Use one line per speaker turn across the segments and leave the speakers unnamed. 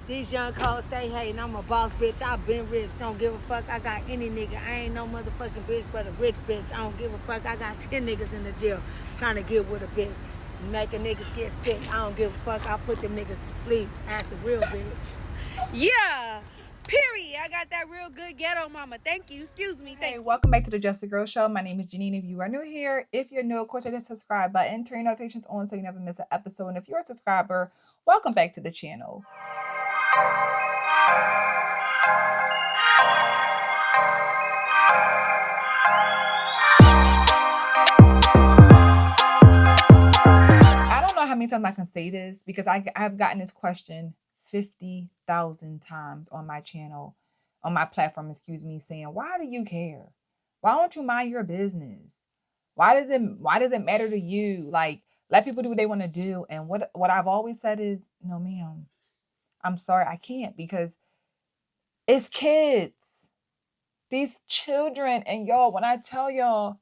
These young codes stay hating. I'm a boss bitch. I been rich. Don't give a fuck. I got any nigga. I ain't no motherfucking bitch, but a rich bitch. I don't give a fuck. I got 10 niggas in the jail trying to get with a bitch. Making niggas get sick. I don't give a fuck. I put them niggas to sleep. Ask a real bitch.
Yeah. Period. I got that real good ghetto mama. Thank you. Excuse me.
Hey, welcome back to the Just a Girl Show. My name is Janine. If you are new here, if you're new, of course, hit the subscribe button, turn your notifications on so you never miss an episode. And if you're a subscriber, welcome back to the channel. I don't know how many times I can say this because I've gotten this question 50,000 times on my channel, on my platform, saying, why do you care? Why don't you mind your business? Why does it matter to you? Like, let people do what they want to do. And what I've always said is, no, ma'am, I'm sorry, I can't, because it's kids, these children. And y'all, when I tell y'all,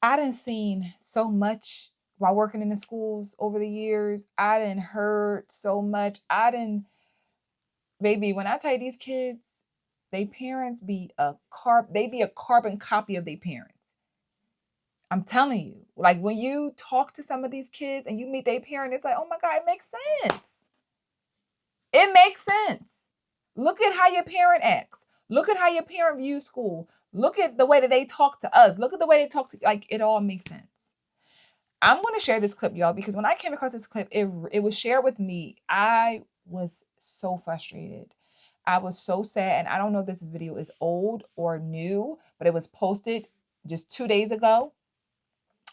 I done seen so much while working in the schools over the years. I done heard so much. Baby, when I tell you these kids, they parents be a carbon copy of their parents. I'm telling you, like when you talk to some of these kids and you meet their parent, it's like, oh my God, it makes sense. It makes sense. Look at how your parent acts. Look at how your parent views school. Look at the way that they talk to us. Look at the way they talk to, like, it all makes sense. I'm going to share this clip, y'all, because when I came across this clip, it was shared with me. I was so frustrated. I was so sad. And I don't know if this video is old or new, but it was posted just 2 days ago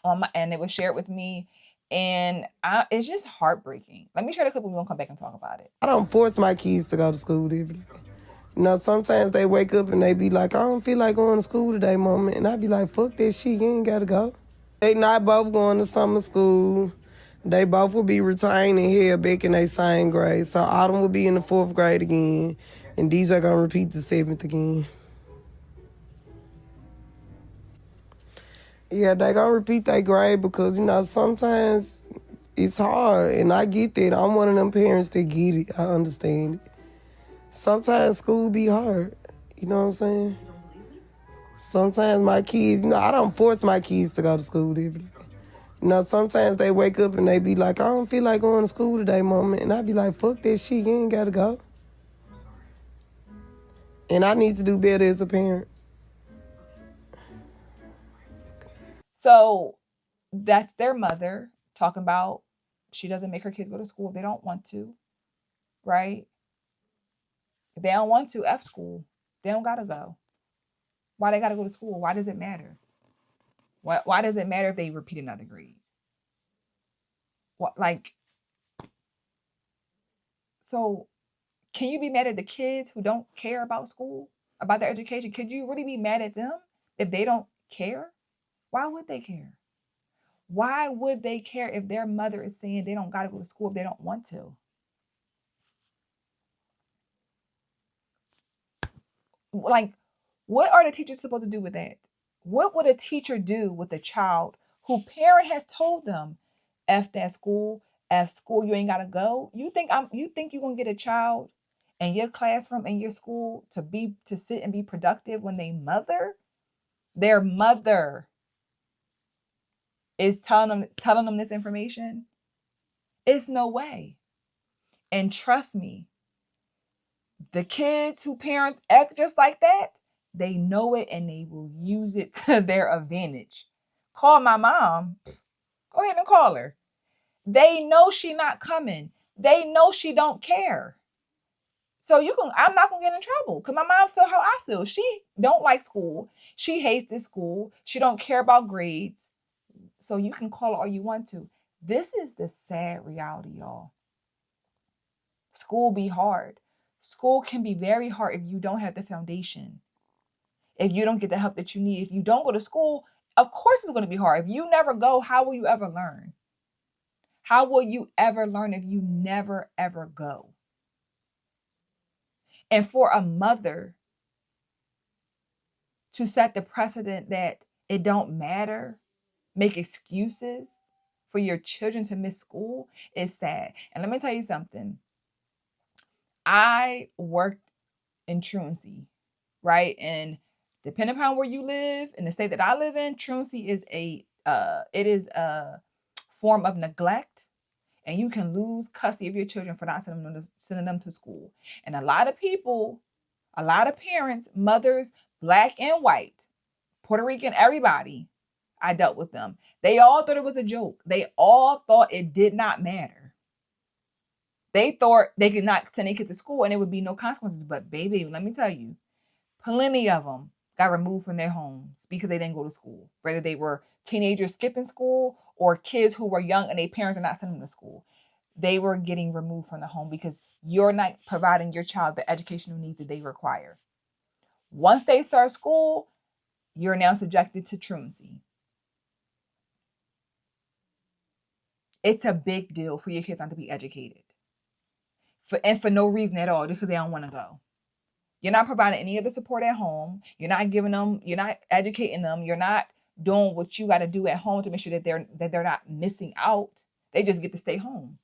and it was shared with me. And it's just heartbreaking. Let me share the clip and we're going to come back and talk about it.
I don't force my kids to go to school every day. You know, sometimes they wake up and they be like, I don't feel like going to school today, Mama. And I be like, fuck that shit, you ain't got to go. They not both going to summer school. They both will be retained and held back in their same grade. So Autumn will be in the 4th grade again. And DJ going to repeat the 7th again. Yeah, they going to repeat their grade because, you know, sometimes it's hard. And I get that. I'm one of them parents that get it. I understand it. Sometimes school be hard. You know what I'm saying? Sometimes my kids, you know, I don't force my kids to go to school every day. You know, sometimes they wake up and they be like, I don't feel like going to school today, Mama. And I be like, fuck that shit, you ain't got to go. And I need to do better as a parent.
So that's their mother talking about she doesn't make her kids go to school if they don't want to, right? If they don't want to, F school. They don't got to go. Why they got to go to school? Why does it matter? Why does it matter if they repeat another grade? What, like, so can you be mad at the kids who don't care about school, about their education? Could you really be mad at them if they don't care? Why would they care? Why would they care if their mother is saying they don't got to go to school if they don't want to? Like, what are the teachers supposed to do with that? What would a teacher do with a child who parent has told them, F that school, F school, you ain't got to go? You think you're going to get a child in your classroom, in your school, to sit and be productive when their mother is telling them this information? It's no way. And trust me, the kids who parents act just like that, they know it and they will use it to their advantage. Call my mom. Go ahead and call her. They know she not coming. They know she don't care. So I'm not gonna get in trouble because my mom feel how I feel. She don't like school. She hates this school. She don't care about grades. So you can call her all you want to. This is the sad reality, y'all. School be hard. School can be very hard if you don't have the foundation. If you don't get the help that you need. If you don't go to school, of course it's going to be hard. If you never go, how will you ever learn? How will you ever learn if you never, ever go? And for a mother to set the precedent that it don't matter, make excuses for your children to miss school is sad. And let me tell you something. I worked in truancy, right? And depending upon where you live, in the state that I live in, truancy is a form of neglect, and you can lose custody of your children for not sending them to school. And a lot of people, a lot of parents, mothers, black and white, Puerto Rican, everybody, I dealt with them. They all thought it was a joke. They all thought it did not matter. They thought they could not send their kids to school and there would be no consequences. But baby, let me tell you, plenty of them got removed from their homes because they didn't go to school. Whether they were teenagers skipping school or kids who were young and their parents are not sending them to school. They were getting removed from the home because you're not providing your child the educational needs that they require. Once they start school, you're now subjected to truancy. It's a big deal for your kids not to be educated. For no reason at all, just because they don't want to go. You're not providing any of the support at home. You're not giving them, you're not educating them. You're not doing what you got to do at home to make sure that they're not missing out. They just get to stay home.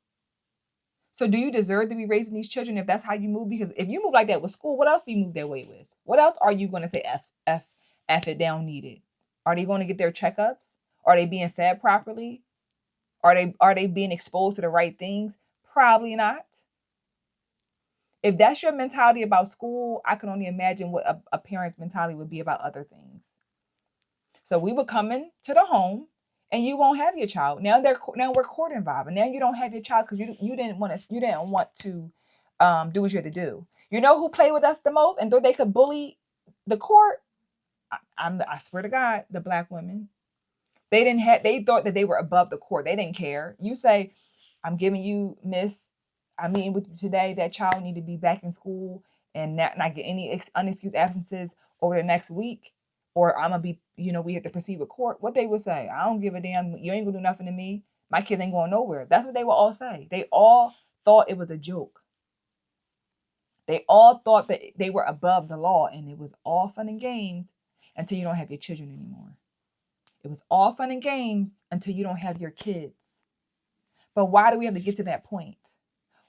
So do you deserve to be raising these children if that's how you move? Because if you move like that with school, what else do you move that way with? What else are you going to say F it down needed? Are they going to get their checkups? Are they being fed properly? Are they being exposed to the right things? Probably not. If that's your mentality about school, I can only imagine what a parent's mentality would be about other things. So we would come into the home and you won't have your child. Now we're court involved, and now you don't have your child because you didn't want to do what you had to do. You know who played with us the most and thought they could bully the court? I swear to God, the black women. They thought that they were above the court. They didn't care. You say, I'm giving you, miss, I'm meeting with you today. That child need to be back in school and not get any unexcused absences over the next week. Or I'm going to be, we have to proceed with court. What they would say, I don't give a damn. You ain't going to do nothing to me. My kids ain't going nowhere. That's what they would all say. They all thought it was a joke. They all thought that they were above the law, and it was all fun and games until you don't have your children anymore. It was all fun and games until you don't have your kids. But why do we have to get to that point?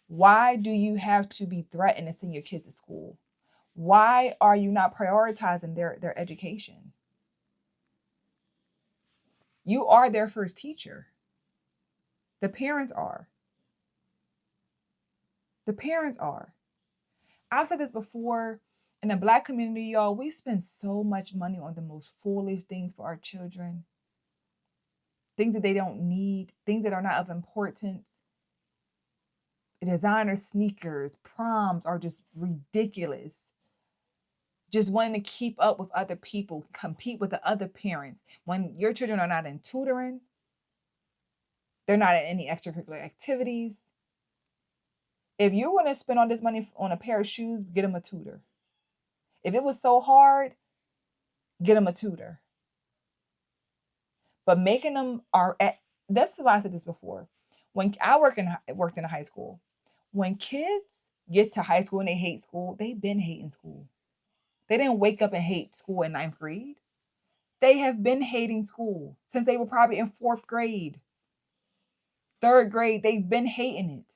Why do you have to be threatened to send your kids to school? Why are you not prioritizing their education? You are their first teacher. The parents are. The parents are. I've said this before. In the black community, y'all, we spend so much money on the most foolish things for our children. Things that they don't need, things that are not of importance. Designer sneakers, proms are just ridiculous. Just wanting to keep up with other people, compete with the other parents. When your children are not in tutoring, they're not in any extracurricular activities. If you want to spend all this money on a pair of shoes, get them a tutor. If it was so hard, get them a tutor. But making them that's why I said this before. When I worked in a high school, when kids get to high school and they hate school, they've been hating school. They didn't wake up and hate school in 9th grade. They have been hating school since they were probably in 4th grade. 3rd grade, they've been hating it.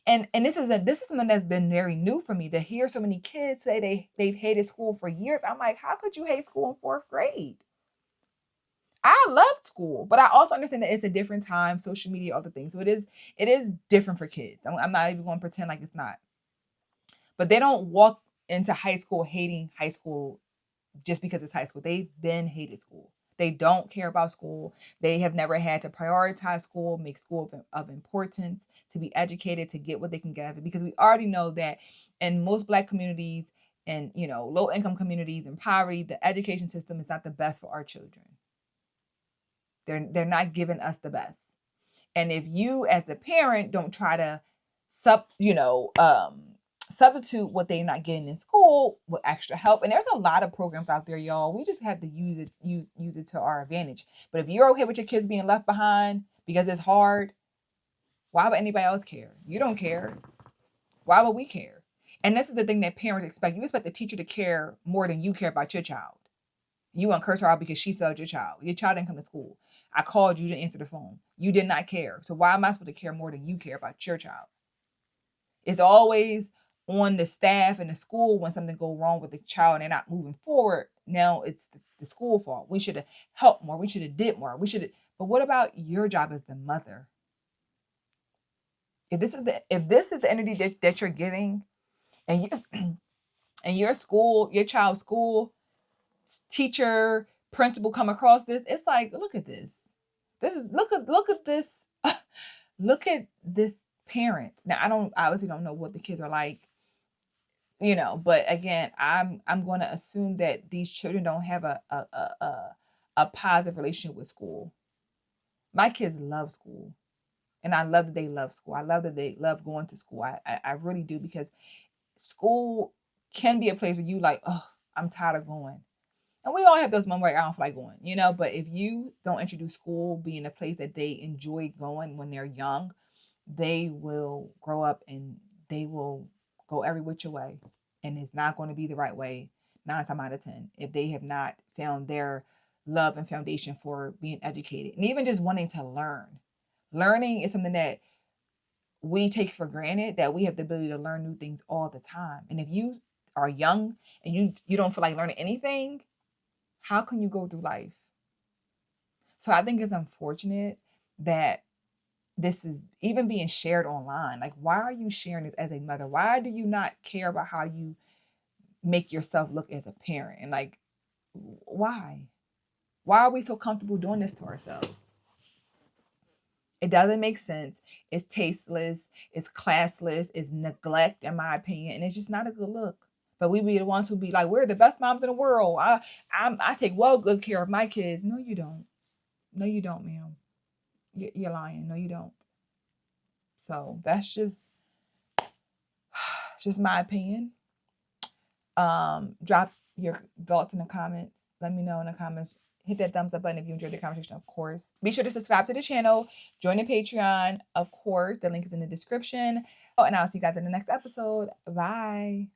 And this is something that's been very new for me to hear so many kids say they've hated school for years. I'm like, how could you hate school in 4th grade? I loved school, but I also understand that it's a different time, social media, other things. So it is different for kids. I'm not even going to pretend like it's not. But they don't walk into high school hating high school just because it's high school. They've been hated school. They don't care about school. They have never had to prioritize school, make school of importance, to be educated, to get what they can get. Because we already know that in most black communities and, low income communities and poverty, the education system is not the best for our children. They're not giving us the best. And if you as the parent don't try to substitute what they're not getting in school with extra help. And there's a lot of programs out there, y'all. We just have to use it to our advantage. But if you're okay with your kids being left behind because it's hard, why would anybody else care? You don't care. Why would we care? And this is the thing that parents expect. You expect the teacher to care more than you care about your child. You want to curse her out because she failed your child. Your child didn't come to school. I called you, didn't answer the phone. You did not care. So why am I supposed to care more than you care about your child? It's always, on the staff and the school when something go wrong with the child and they're not moving forward. Now it's the school fault. We should have helped more. We should have did more. We should have. But what about your job as the mother? If this is the energy that you're giving, and you, and your school, your child's school teacher, principal come across this, it's like, look at this. This is look at this. Look at this parent. Now I obviously don't know what the kids are like, but again, I'm going to assume that these children don't have a positive relationship with school. My kids love school, and I love that they love school. I love that they love going to school. I really do, because school can be a place where you like, oh, I'm tired of going. And we all have those moments where I don't feel like going, but if you don't introduce school being a place that they enjoy going when they're young, they will grow up and they will go every which way. And it's not going to be the right way 9 times out of 10 if they have not found their love and foundation for being educated and even just wanting to learn. Learning is something that we take for granted, that we have the ability to learn new things all the time. And if you are young and you don't feel like learning anything, how can you go through life? So I think it's unfortunate that this is even being shared online. Like, why are you sharing this as a mother? Why do you not care about how you make yourself look as a parent? And like, why? Why are we so comfortable doing this to ourselves? It doesn't make sense. It's tasteless. It's classless. It's neglect, in my opinion. And it's just not a good look. But we be the ones who be like, we're the best moms in the world. I take good care of my kids. No, you don't. No, you don't, ma'am. You're lying. No, you don't. So that's just my opinion. Drop your thoughts in the comments. Let me know in the comments. Hit that thumbs up button if you enjoyed the conversation, of course. Be sure to subscribe to the channel. Join the Patreon, of course. The link is in the description. Oh, and I'll see you guys in the next episode. Bye.